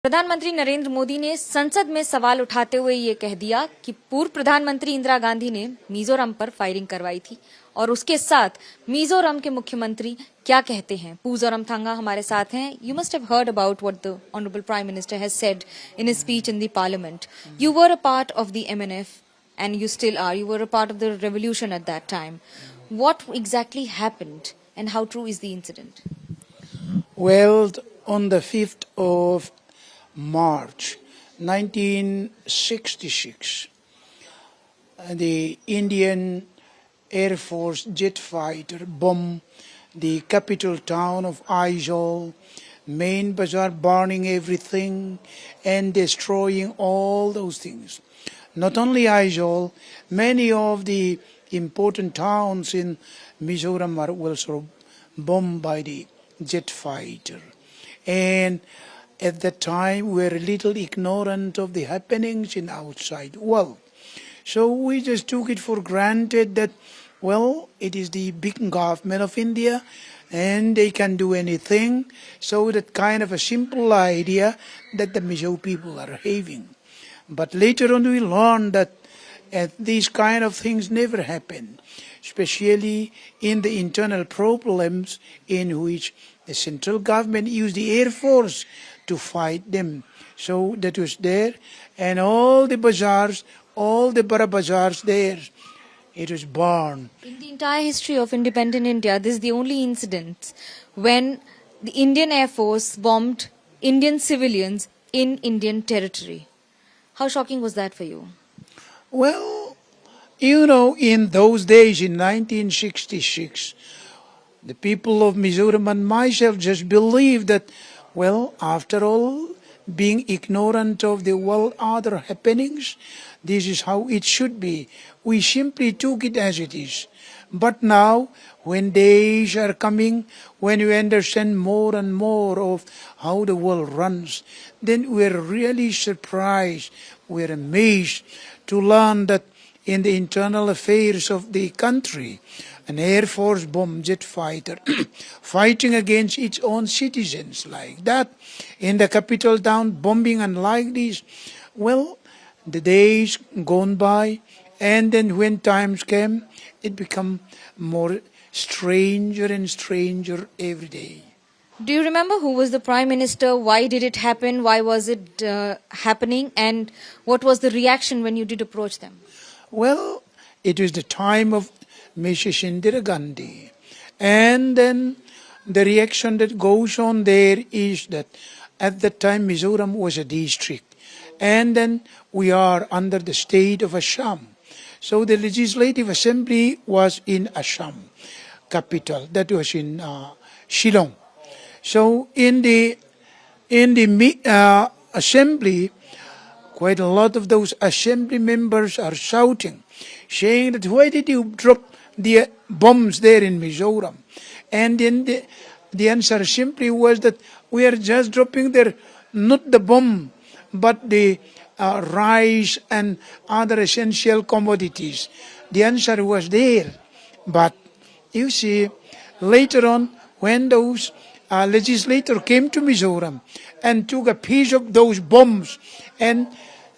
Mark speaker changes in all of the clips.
Speaker 1: प्रधानमंत्री नरेंद्र मोदी ने संसद में सवाल उठाते हुए ये कह दिया कि पूर्व प्रधानमंत्री इंदिरा गांधी ने मिजोरम पर फायरिंग करवाई थी और उसके साथ मिजोरम के मुख्यमंत्री क्या कहते हैं। जोरामथंगा हमारे साथ हैं। You must have heard about what the honourable prime minister has said in his speech in the parliament. You were a part of the MNF and you still are. You were a part of the revolution at that time. What exactly happened and how true is the incident?
Speaker 2: Well, on the 5th of March 1966, the Indian Air Force jet fighter bombed the capital town of Aizawl, main bazaar, burning everything and destroying all those things. Not only Aizawl, many of the important towns in Mizoram were also bombed by the jet fighter. And at that time, we were a little ignorant of the happenings in outside world. So we just took it for granted that, well, it is the big government of India and they can do anything. So that kind of a simple idea that the Mizo people are having. But later on we learned that these kind of things never happen, especially in the internal problems in which the central government used the Air Force to fight them. So that was there, and all the bazaars, all the bara bazaars there, it was burned.
Speaker 1: In the entire history of independent India, this is the only incident when the Indian Air Force bombed Indian civilians in Indian territory. How shocking was that for you?
Speaker 2: Well, you know, in those days, in 1966, the people of Mizoram and myself just believed that, well, after all, being ignorant of the world other happenings, this is how it should be. We simply took it as it is. But now, when days are coming, when we understand more and more of how the world runs, then we're really surprised, we're amazed to learn that in the internal affairs of the country, an Air Force bomb jet fighter fighting against its own citizens like that, in the capital town bombing and like this. Well, the days gone by, and then when times came, it became more stranger and stranger every day.
Speaker 1: Do you remember who was the Prime Minister? Why did it happen? Why was it happening? And what was the reaction when you did approach them?
Speaker 2: Well, it was the time of Mrs. Indira Gandhi. And then the reaction that goes on there is that at that time Mizoram was a district. And then we are under the state of Assam. So the Legislative Assembly was in Assam capital. That was in Shillong. So in the assembly, quite a lot of those assembly members are shouting, saying that why did you drop the bombs there in Mizoram? And then the answer simply was that we are just dropping there, not the bomb, but the rice and other essential commodities. The answer was there. But you see, later on, when those legislators came to Mizoram and took a piece of those bombs and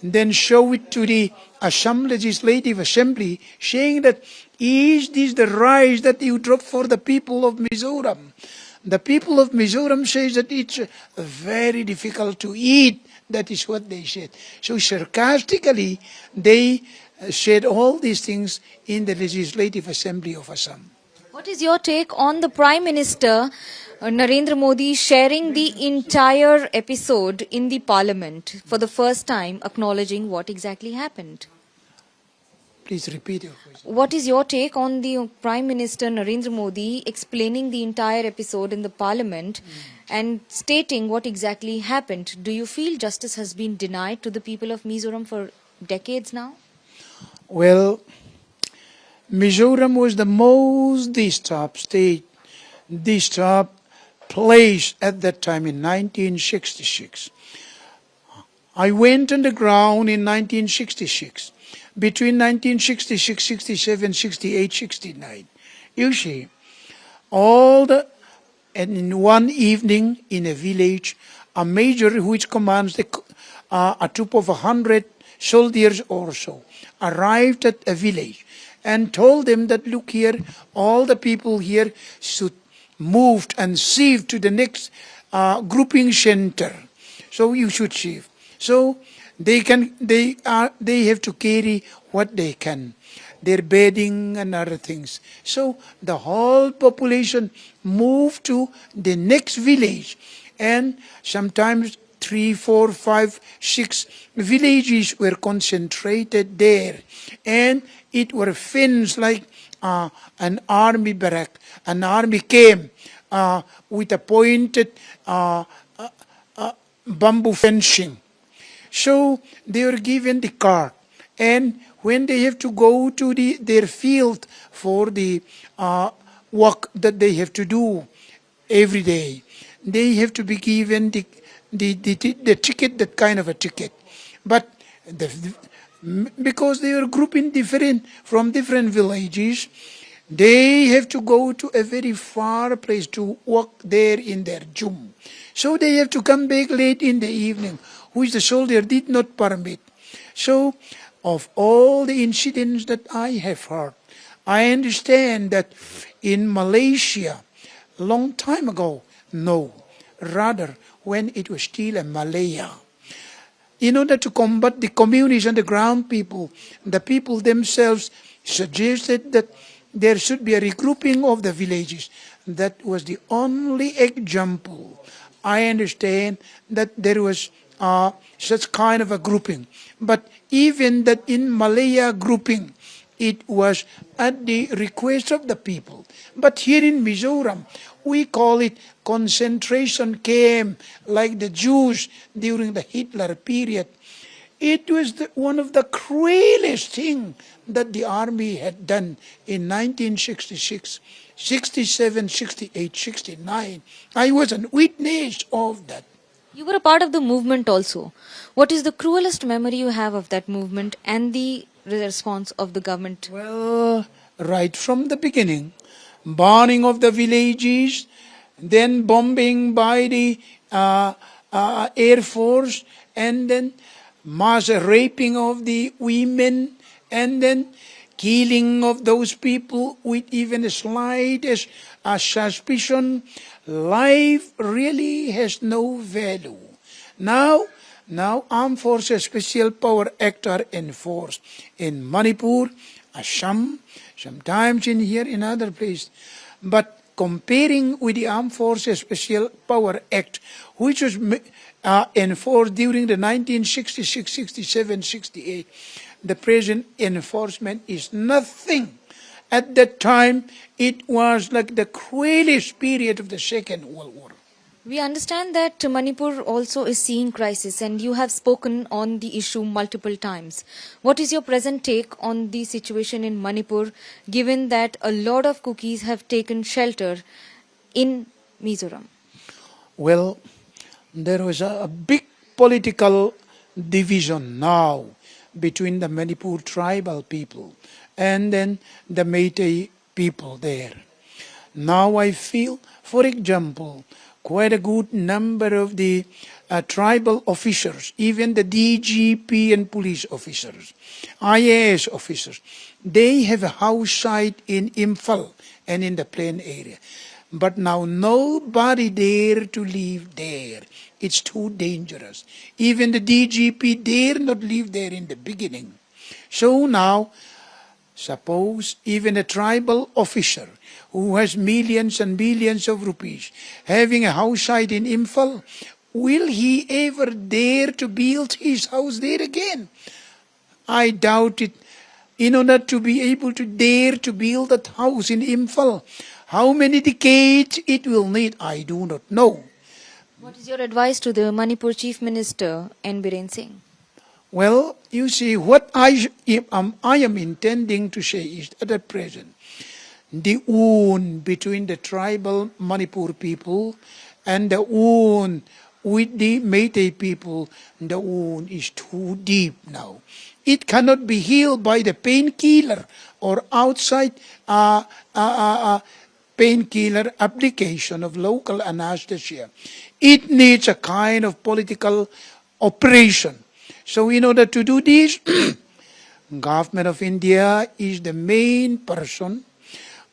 Speaker 2: then show it to the Assam Legislative Assembly, saying that, is this the rice that you dropped for the people of Mizoram? The people of Mizoram says that it's very difficult to eat. That is what they said. So sarcastically, they said all these things in the Legislative Assembly of Assam.
Speaker 1: What is your take on the Prime Minister, Narendra Modi, sharing the entire episode in the Parliament for the first time, acknowledging what exactly happened?
Speaker 2: Please repeat your question.
Speaker 1: What is your take on the Prime Minister Narendra Modi explaining the entire episode in the Parliament and stating what exactly happened? Do you feel justice has been denied to the people of Mizoram for decades now?
Speaker 2: Well, Mizoram was the most disturbed state, disturbed place at that time in 1966. I went on the ground in 1966. Between 1966, 67, 68, 69. You see, and in one evening in a village, a major which commands a troop of 100 soldiers or so, arrived at a village and told them that, look here, all the people here should move and shift to the next grouping center. So you should shift. So they have to carry what they can, their bedding and other things. So the whole population moved to the next village, and sometimes 3, 4, 5, 6 villages were concentrated there, and it were fenced like an army barrack. An army came with a pointed bamboo fencing. So they were given the cart, and when they have to go to their field for the work that they have to do every day, they have to be given the ticket, that kind of a ticket. But because they are grouping different from different villages, they have to go to a very far place to work there in their jum. So they have to come back late in the evening, which the soldier did not permit. So of all the incidents that I have heard, I understand that in Malaysia, long time ago, no, rather when it was still a Malaya, in order to combat the communists and the ground people, the people themselves suggested that there should be a regrouping of the villages. That was the only example I understand that there was such kind of a grouping. But even that in Malaya grouping, it was at the request of the people. But here in Mizoram, we call it concentration camp, like the Jews during the Hitler period. It was one of the cruelest things that the army had done in 1966, 67, 68, 69. I was a witness of that.
Speaker 1: You were a part of the movement also. What is the cruelest memory you have of that movement and the response of the government?
Speaker 2: Well, right from the beginning, burning of the villages, then bombing by the Air Force, and then mass raping of the women, and then killing of those people with even the slightest suspicion. Life really has no value. Now Armed Forces Special Power Act are enforced in Manipur, Assam, sometimes in here in other places. But comparing with the Armed Forces Special Power Act, which was enforced during the 1966, 67, 68, the present enforcement is nothing. At that time, it was like the cruelest period of the Second World War.
Speaker 1: We understand that Manipur also is seeing crisis, and you have spoken on the issue multiple times. What is your present take on the situation in Manipur, given that a lot of cookies have taken shelter in Mizoram?
Speaker 2: Well, there was a big political division now between the Manipur tribal people and then the Meitei people there. Now I feel, for example, quite a good number of the tribal officers, even the DGP and police officers, IAS officers, they have a house site in Imphal and in the plain area. But now nobody dare to live there. It's too dangerous. Even the DGP dare not live there in the beginning. So now, suppose even a tribal officer who has millions and billions of rupees having a house site in Imphal, will he ever dare to build his house there again? I doubt it. In order to be able to dare to build that house in Imphal, how many decades it will need, I do not know.
Speaker 1: What is your advice to the Manipur Chief Minister, N. Biren Singh?
Speaker 2: Well, you see, what I am intending to say is that at present, the wound between the tribal Manipur people and the wound with the Meitei people, the wound is too deep now. It cannot be healed by the painkiller or outside painkiller application of local anesthesia. It needs a kind of political operation. So in order to do this, Government of India is the main person.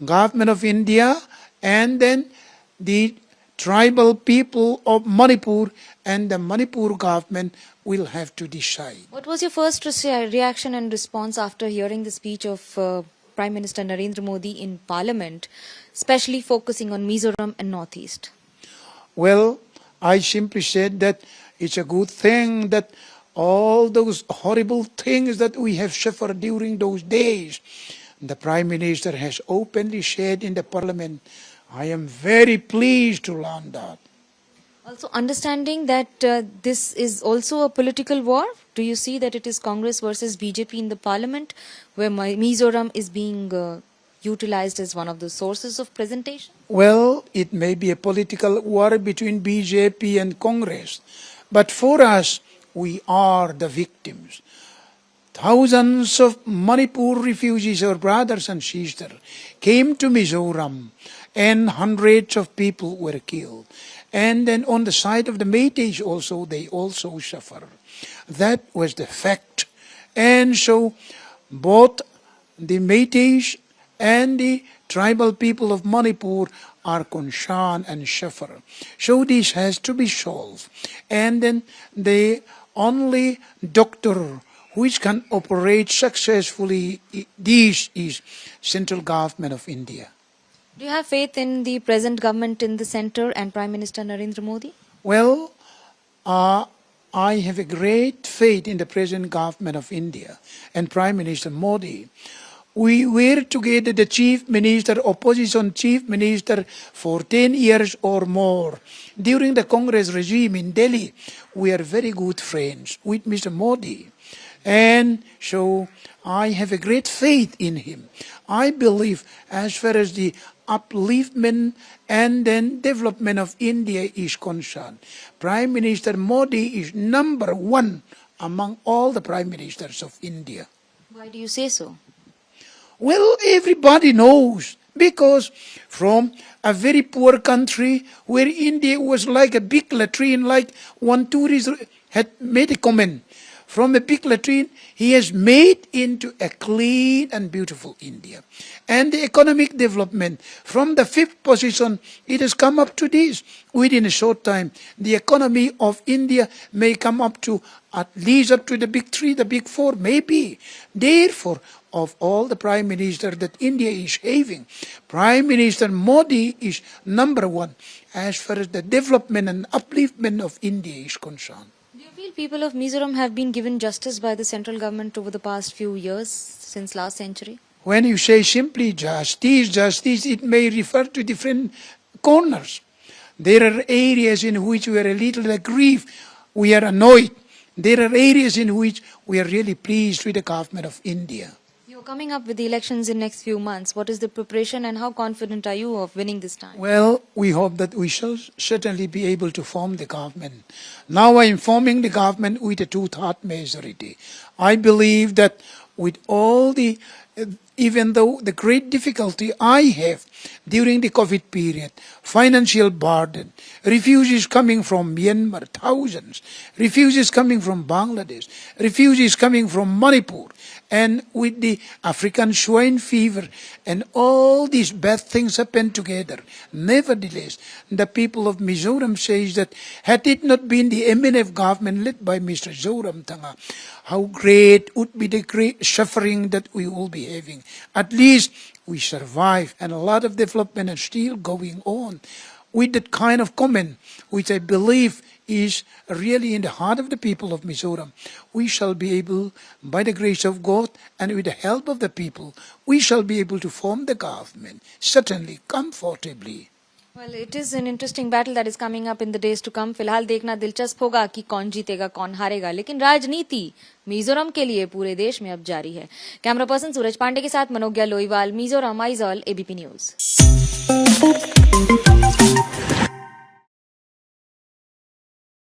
Speaker 2: Government of India and then the tribal people of Manipur and the Manipur government will have to decide.
Speaker 1: What was your first reaction and response after hearing the speech of Prime Minister Narendra Modi in Parliament, especially focusing on Mizoram and Northeast?
Speaker 2: Well, I simply said that it's a good thing that all those horrible things that we have suffered during those days, the Prime Minister has openly said in the Parliament. I am very pleased to learn that.
Speaker 1: Also understanding that this is also a political war, do you see that it is Congress versus BJP in the Parliament, where Mizoram is being utilized as one of the sources of presentation?
Speaker 2: Well, it may be a political war between BJP and Congress, but for us, we are the victims. Thousands of Manipur refugees, our brothers and sisters, came to Mizoram and hundreds of people were killed. And then on the side of the Métis also, they also suffer. That was the fact. And so both the Métis and the tribal people of Manipur are concerned and suffer. So this has to be solved. And then the only doctor which can operate successfully this is central government of India.
Speaker 1: Do you have faith in the present government in the center and Prime Minister Narendra Modi?
Speaker 2: Well, I have a great faith in the present government of India and Prime Minister Modi. We were together the Chief Minister, Opposition Chief Minister for 10 years or more. During the Congress regime in Delhi, we are very good friends with Mr. Modi. And so I have a great faith in him. I believe as far as the upliftment and then development of India is concerned, Prime Minister Modi is number one among all the Prime Ministers of India.
Speaker 1: Why do you say so?
Speaker 2: Well, everybody knows, because from a very poor country where India was like a big latrine, like one tourist had made a comment, from a big latrine, he has made into a clean and beautiful India. And the economic development, from the 5th position, it has come up to this. Within a short time, the economy of India may come up to at least up to the big 3, the big 4, maybe. Therefore, of all the Prime Minister that India is having, Prime Minister Modi is number one as far as the development and upliftment of India is concerned.
Speaker 1: Do you feel people of Mizoram have been given justice by the central government over the past few years, since last century?
Speaker 2: When you say simply justice, it may refer to different corners. There are areas in which we are a little aggrieved, we are annoyed. There are areas in which we are really pleased with the government of India.
Speaker 1: You're coming up with the elections in next few months. What is the preparation and how confident are you of winning this time?
Speaker 2: Well, we hope that we shall certainly be able to form the government. Now I am forming the government with a 2/3 majority. I believe that with all the, even though the great difficulty I have during the COVID period, financial burden, refugees coming from Myanmar, thousands, refugees coming from Bangladesh, refugees coming from Manipur, and with the African swine fever and all these bad things happen together. Nevertheless, the people of Mizoram says that had it not been the MNF government led by Mr. Zoramthanga, how great would be the great suffering that we will be having. At least we survive, and a lot of development is still going on. With that kind of comment, which I believe is really in the heart of the people of Mizoram, we shall be able, by the grace of God and with the help of the people, we shall be able to form the government, certainly, comfortably.
Speaker 1: Well, it is an interesting battle that is coming up in the days to come. फिलहाल देखना दिलचस्प होगा कि कौन जीतेगा कौन हारेगा, लेकिन राजनीति मिजोरम के लिए पूरे देश में अब जारी है। कैमरा पर्सन सूरज पांडे के साथ मनोज्ञा लोईवाल, मिजोरम आइजॉल, एबीपी न्यूज।